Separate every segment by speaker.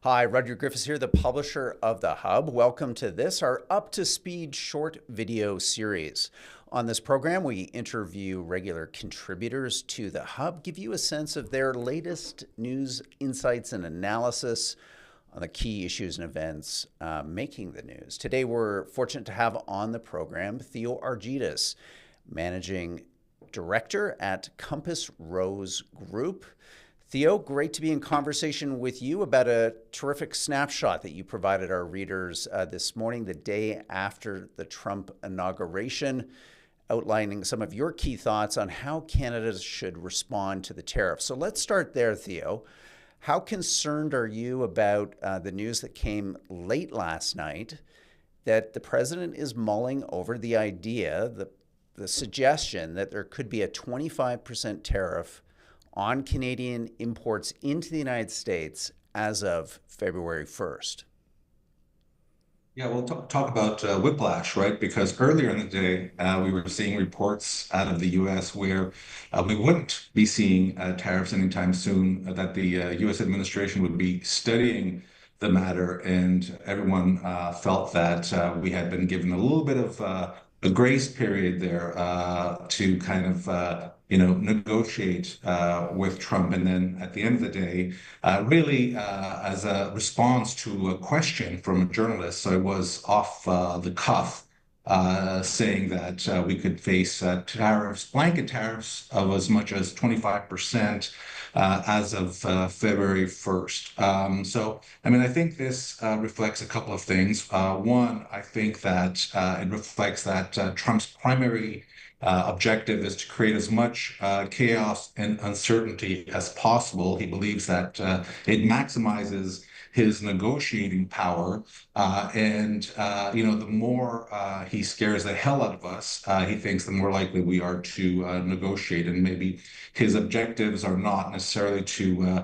Speaker 1: Hi, Roger Griffiths here, the publisher of The Hub. Welcome to this, our up to speed short video series. On this program, we interview regular contributors to The Hub, give you a sense of their latest news, insights, and analysis on the key issues and events making the news. Today, we're fortunate to have on the program Theo Argydas, Managing Director at Compass Rose Group. Theo, great to be in conversation with you about a terrific snapshot that you provided our readers this morning, the day after the Trump inauguration, outlining some of your key thoughts on how Canada should respond to the tariff. So let's start there, Theo. How concerned are you about the news that came late last night that the president is mulling over the idea, the suggestion that there could be a 25% tariff on Canadian imports into the United States as of February 1st?
Speaker 2: Yeah, we'll talk about whiplash, right? Because earlier in the day, we were seeing reports out of the US where we wouldn't be seeing tariffs anytime soon, that the US administration would be studying the matter, and everyone felt that we had been given a little bit of a grace period there to kind of negotiate with Trump. And then at the end of the day, really as a response to a question from a journalist, so I was off the cuff saying that we could face tariffs, blanket tariffs of as much as 25% as of February 1st. I mean, I think this reflects a couple of things. One, I think that it reflects that Trump's primary objective is to create as much chaos and uncertainty as possible. He believes that it maximizes his negotiating power, the more he scares the hell out of us, he thinks the more likely we are to negotiate. And maybe his objectives are not necessarily to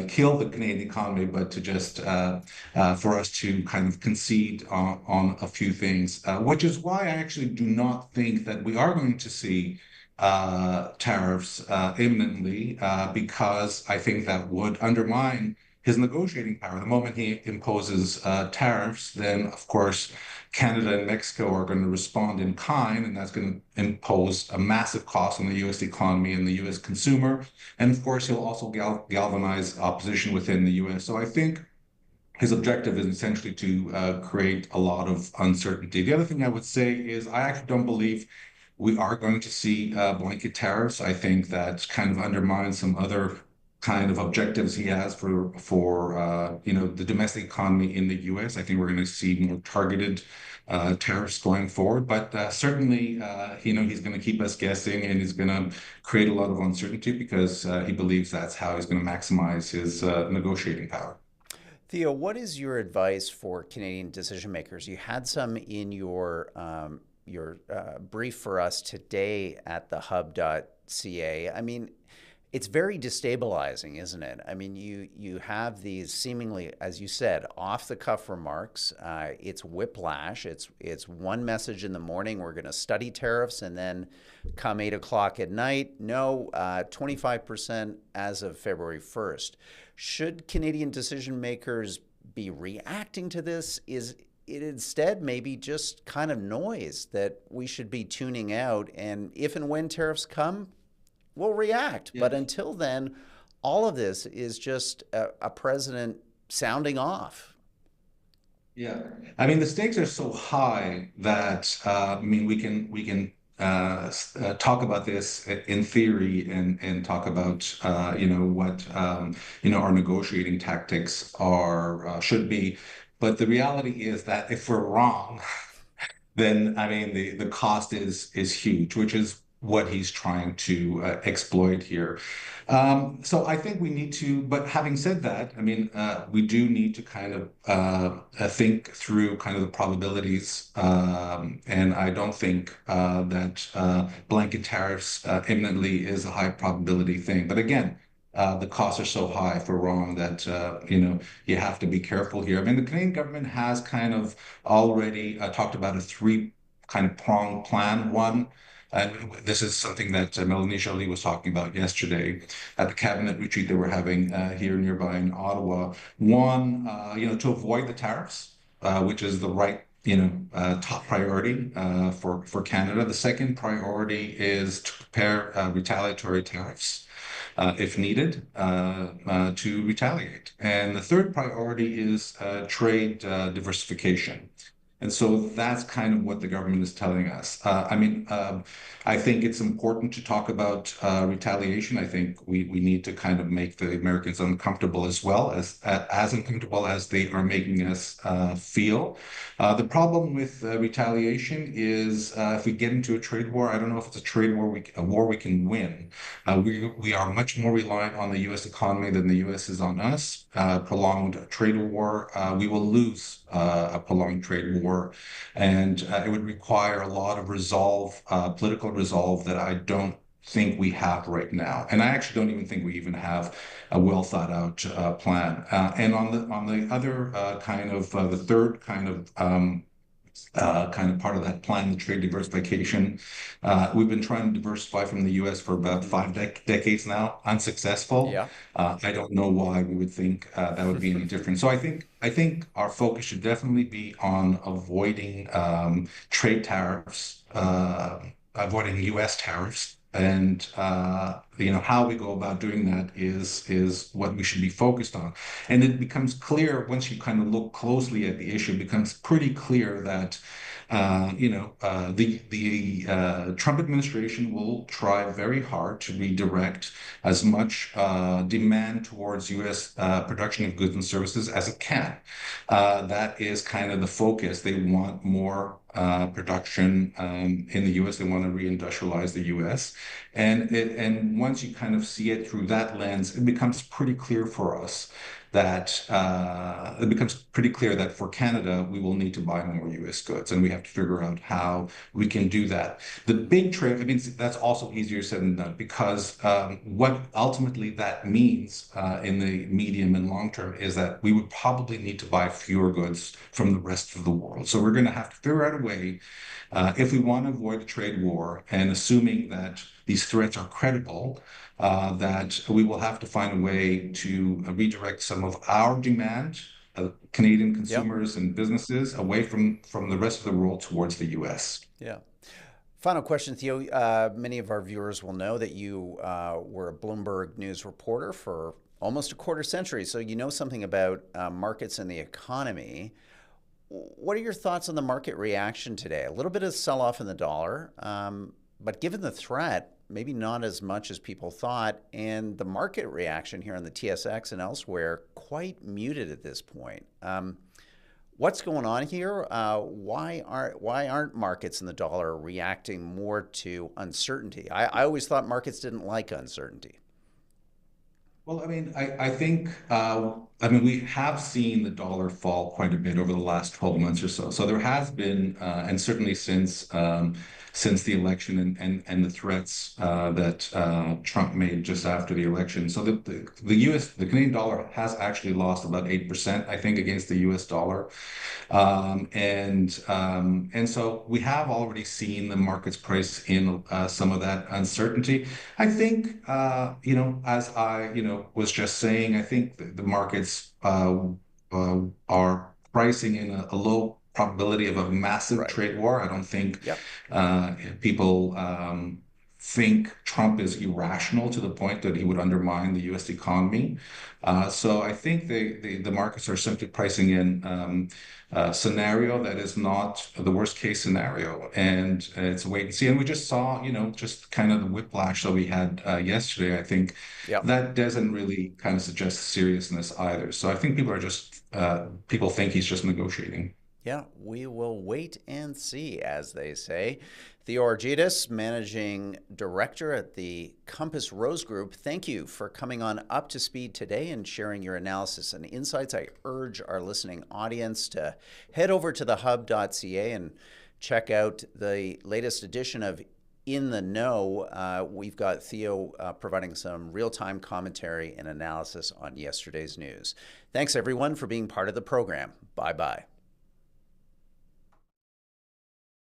Speaker 2: kill the Canadian economy, but to just for us to kind of concede on a few things, which is why I actually do not think that we are going to see tariffs imminently, because I think that would undermine his negotiating power. The moment he imposes tariffs, then of course Canada and Mexico are going to respond in kind, and that's going to impose a massive cost on the U.S. economy and the U.S. consumer. And of course, he'll also galvanize opposition within the U.S. So I think his objective is essentially to create a lot of uncertainty. The other thing I would say is I actually don't believe we are going to see blanket tariffs. I think that kind of undermines some other kind of objectives he has for the domestic economy in the U.S. I think we're going to see more targeted tariffs going forward, but certainly he's going to keep us guessing, and he's going to create a lot of uncertainty because he believes that's how he's going to maximize his negotiating power.
Speaker 1: Theo, what is your advice for Canadian decision makers? You had some in your brief for us today at thehub.ca. I mean, it's very destabilizing, isn't it? I mean, you have these seemingly, as you said, off the cuff remarks. It's whiplash. It's one message in the morning, we're going to study tariffs, and then come 8 o'clock at night, no, 25% as of February 1st. Should Canadian decision makers be reacting to this? Is it instead maybe just kind of noise that we should be tuning out, and if and when tariffs come, we'll react?
Speaker 2: Yeah.
Speaker 1: But until then, all of this is just a president sounding off.
Speaker 2: Yeah, I mean the stakes are so high that we can talk about this in theory and talk about what our negotiating tactics are should be, but the reality is that if we're wrong, then I mean the cost is huge, which is what he's trying to exploit here. So I think we need to, but having said that, I mean, we do need to kind of think through kind of the probabilities. And I don't think that blanket tariffs imminently is a high probability thing. But again, the costs are so high if we're wrong that you have to be careful here. I mean, the Canadian government has kind of already talked about a three kind of pronged plan. One, And this is something that Melanie Joly was talking about yesterday at the cabinet retreat that we're having here nearby in Ottawa. One, to avoid the tariffs, which is the right, top priority for Canada. The second priority is to prepare retaliatory tariffs if needed, to retaliate. And the third priority is trade diversification. And so that's kind of what the government is telling us. I think it's important to talk about retaliation. I think we need to kind of make the Americans uncomfortable as uncomfortable as they are making us feel. The problem with retaliation is if we get into a trade war, I don't know if it's a war we can win. We are much more reliant on the U.S. economy than the U.S. is on us. Prolonged trade war, we will lose a prolonged trade war, and it would require a lot of resolve, political resolve that I don't think we have right now, and I actually don't even think we even have a well thought out plan. And on the other the third kind of part of that plan, the trade diversification. We've been trying to diversify from the U.S. for about five decades now, unsuccessful.
Speaker 1: Yeah.
Speaker 2: I don't know why we would think that would be any different. So I think our focus should definitely be on avoiding trade tariffs, avoiding U.S. tariffs. And how we go about doing that is what we should be focused on. And it becomes clear once you kind of look closely at the issue, it becomes pretty clear that the Trump administration will try very hard to redirect as much demand towards U.S. Production of goods and services as it can. That is kind of the focus. They want more production in the U.S. They want to reindustrialize the U.S. And once you kind of see it through that lens, it becomes pretty clear for us that for Canada, we will need to buy more U.S. goods, and we have to figure out how we can do that. The big trick, I mean, that's also easier said than done because what ultimately that means in the medium and long term is that we would probably need to buy fewer goods from the rest of the world. So we're going to have to figure out a way, if we want to avoid a trade war, and assuming that these threats are credible, that we will have to find a way to redirect some of our demand, Canadian
Speaker 1: Yep.
Speaker 2: consumers and businesses, away from the rest of the world towards the U.S.
Speaker 1: Yeah. Final question, Theo. Many of our viewers will know that you were a Bloomberg News reporter for almost a quarter century, so you know something about markets and the economy. What are your thoughts on the market reaction today? A little bit of sell-off in the dollar, but given the threat, maybe not as much as people thought, and the market reaction here on the TSX and elsewhere quite muted at this point. What's going on here? Why aren't markets in the dollar reacting more to uncertainty? I always thought markets didn't like uncertainty.
Speaker 2: Well, I mean, I think, we have seen the dollar fall quite a bit over the last 12 months or so. So there has been, and certainly since the election and the threats that Trump made just after the election. So the Canadian dollar has actually lost about 8%, I think, against the US dollar. And so we have already seen the markets price in some of that uncertainty. I think, as I, was just saying, I think the markets are pricing in a low probability of a massive
Speaker 1: Right.
Speaker 2: trade war. I don't think
Speaker 1: Yep.
Speaker 2: people think Trump is irrational to the point that he would undermine the U.S. economy. So I think the markets are simply pricing in a scenario that is not the worst case scenario, and it's a wait and see. And we just saw, just kind of the whiplash that we had yesterday. I think
Speaker 1: Yep.
Speaker 2: that doesn't really kind of suggest seriousness either. So I think people think he's just negotiating.
Speaker 1: Yeah, we will wait and see, as they say. Theo Argydas, Managing Director at the Compass Rose Group, thank you for coming on Up to Speed today and sharing your analysis and insights. I urge our listening audience to head over to thehub.ca and check out the latest edition of In the Know. We've got Theo providing some real-time commentary and analysis on yesterday's news. Thanks, everyone, for being part of the program. Bye-bye.